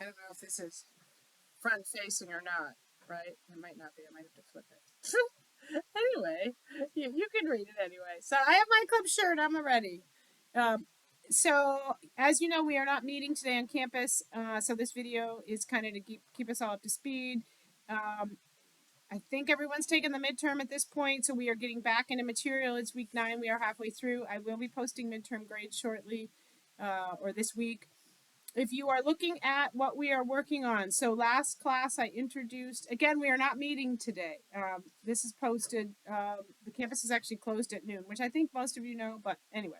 I don't know if this is front facing or not, right? It might not be. I might have to flip it. Anyway, you can read it anyway. So I have my club shirt. I'm ready. Um, so as you know, we are not meeting today on campus. So this video is kind of to keep us all up to speed. Um, I think everyone's taken the midterm at this point, so we are getting back into material. It's week 9. We are halfway through. I will be posting midterm grades shortly, or this week. If you are looking at what we are working on, so last class I introduced, again, we are not meeting today. This is posted, the campus is actually closed at noon, which I think most of you know, but anyway.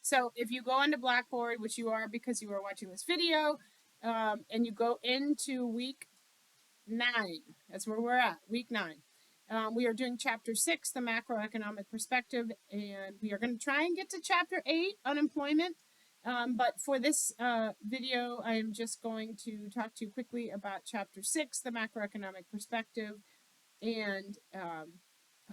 So if you go onto Blackboard, which you are because you are watching this video, and you go into week 9, that's where we're at, week 9. We are doing chapter 6, the macroeconomic perspective, and we are going to try and get to chapter 8, unemployment. But for this video, I am just going to talk to you quickly about chapter 6, the macroeconomic perspective, and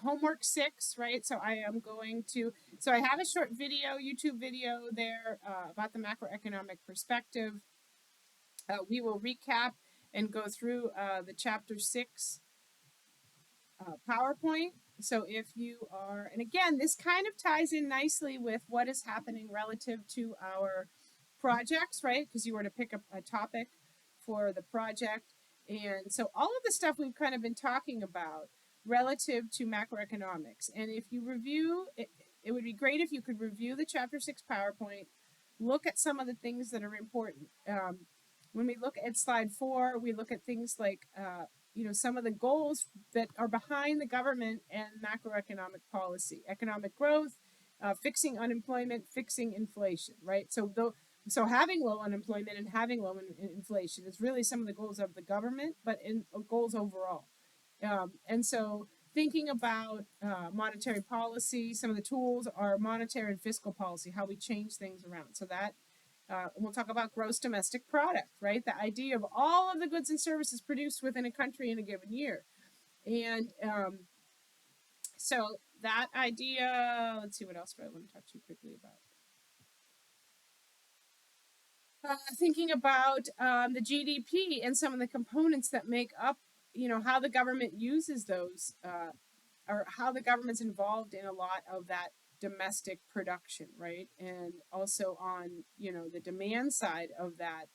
homework 6, right? So I am going to, so I have a short video, YouTube video there about the macroeconomic perspective. We will recap and go through the chapter 6 PowerPoint. So if you are, and again, this kind of ties in nicely with what is happening relative to our projects, right? Because you were to pick up a topic for the project. And so all of the stuff we've kind of been talking about relative to macroeconomics. And if you review, it would be great if you could review the chapter 6 PowerPoint, look at some of the things that are important. When we look at slide 4, we look at things like, some of the goals that are behind the government and macroeconomic policy, economic growth, fixing unemployment, fixing inflation, right? So having low unemployment and having low inflation is really some of the goals of the government, but in goals overall. And so thinking about monetary policy, some of the tools are monetary and fiscal policy, how we change things around. So that we'll talk about gross domestic product, right? The idea of all of the goods and services produced within a country in a given year. And so that idea, let's see, what else do I want to talk to you quickly about? Thinking about the GDP and some of the components that make up, how the government uses those, or how the government's involved in a lot of that domestic production, right? And also on, the demand side of that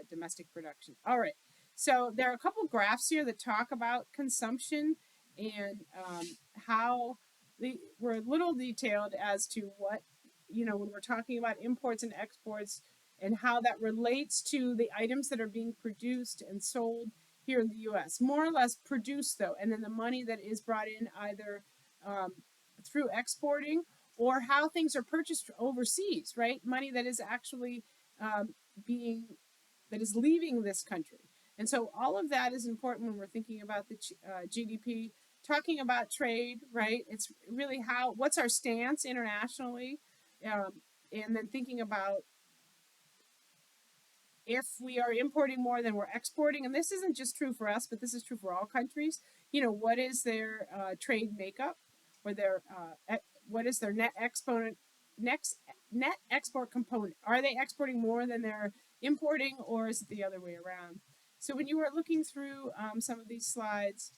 domestic production. All right. So there are a couple graphs here that talk about consumption and how we're a little detailed as to what, when we're talking about imports and exports and how that relates to the items that are being produced and sold here in the U.S. More or less produced, though, and then the money that is brought in either through exporting or how things are purchased overseas, right? Money that is actually that is leaving this country. And so all of that is important when we're thinking about the GDP, talking about trade, right? It's really what's our stance internationally, and then thinking about if we are importing more than we're exporting, and this isn't just true for us, but this is true for all countries, what is their trade makeup, or their what is their net export component? Are they exporting more than they're importing, or is it the other way around? So when you are looking through some of these slides,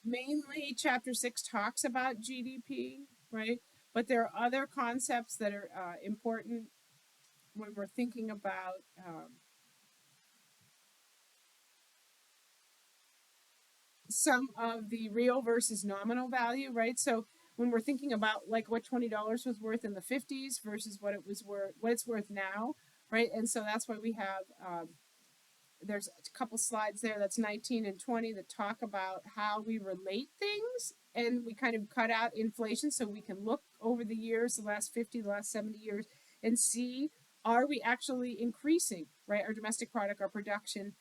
mainly chapter 6 talks about GDP, right? But there are other concepts that are important when we're thinking about some of the real versus nominal value, right? So when we're thinking about like what $20 was worth in the 50s versus what it's worth now, right? And so that's why we have there's a couple slides there, that's 19 and 20, that talk about how we relate things, and we kind of cut out inflation so we can look over the years, the last 50, the last 70 years, and see, are we actually increasing, right? Our domestic product, our production,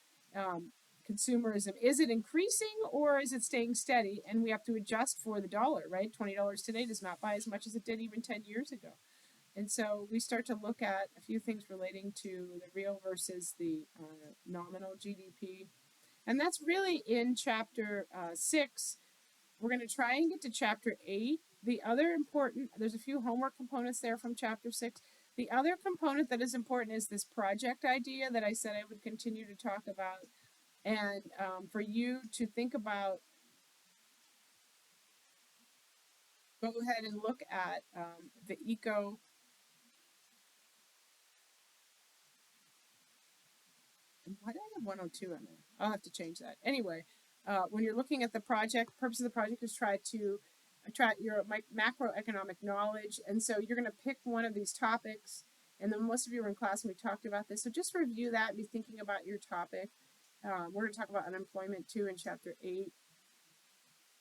consumerism, is it increasing or is it staying steady? And we have to adjust for the dollar, right? $20 today does not buy as much as it did even 10 years ago. And so we start to look at a few things relating to the real versus the nominal GDP. And that's really in chapter 6. We're going to try and get to chapter 8. The other important, there's a few homework components there from chapter 6. The other component that is important is this project idea that I said I would continue to talk about, and for you to think about, go ahead and look at the eco. And why did I have 102 on there? I'll have to change that. Anyway, when you're looking at the project, purpose of the project is try to attract your macroeconomic knowledge, and so you're going to pick one of these topics. And then most of you were in class when we talked about this, so just review that and be thinking about your topic. We're going to talk about unemployment too in chapter 8.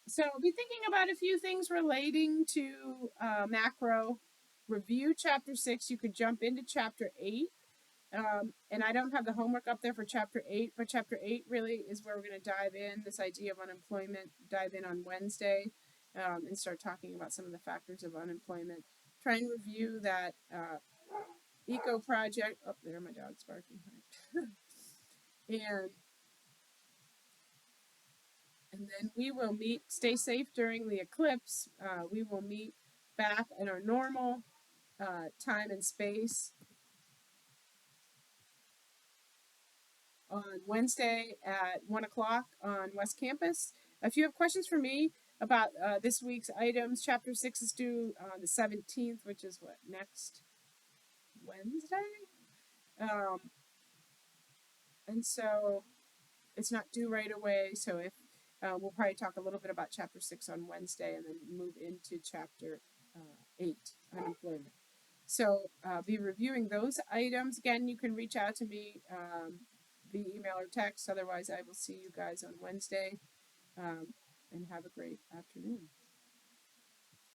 So be thinking about a few things relating to macro. Review chapter 6. You could jump into chapter 8. And I don't have the homework up there for chapter 8, but chapter 8 really is where we're going to dive in, this idea of unemployment, dive in on Wednesday, and start talking about some of the factors of unemployment. Try and review that eco project. Oh, there my dog's barking. and and then we will meet, stay safe during the eclipse. We will meet back in our normal time and space on Wednesday at 1 o'clock on West Campus. If you have questions for me about this week's items, Chapter 6 is due on the 17th, which is what, next Wednesday? And so it's not due right away, so if we'll probably talk a little bit about Chapter 6 on Wednesday and then move into Chapter 8, unemployment. So be reviewing those items. Again, you can reach out to me via email or text. Otherwise, I will see you guys on Wednesday. And have a great afternoon.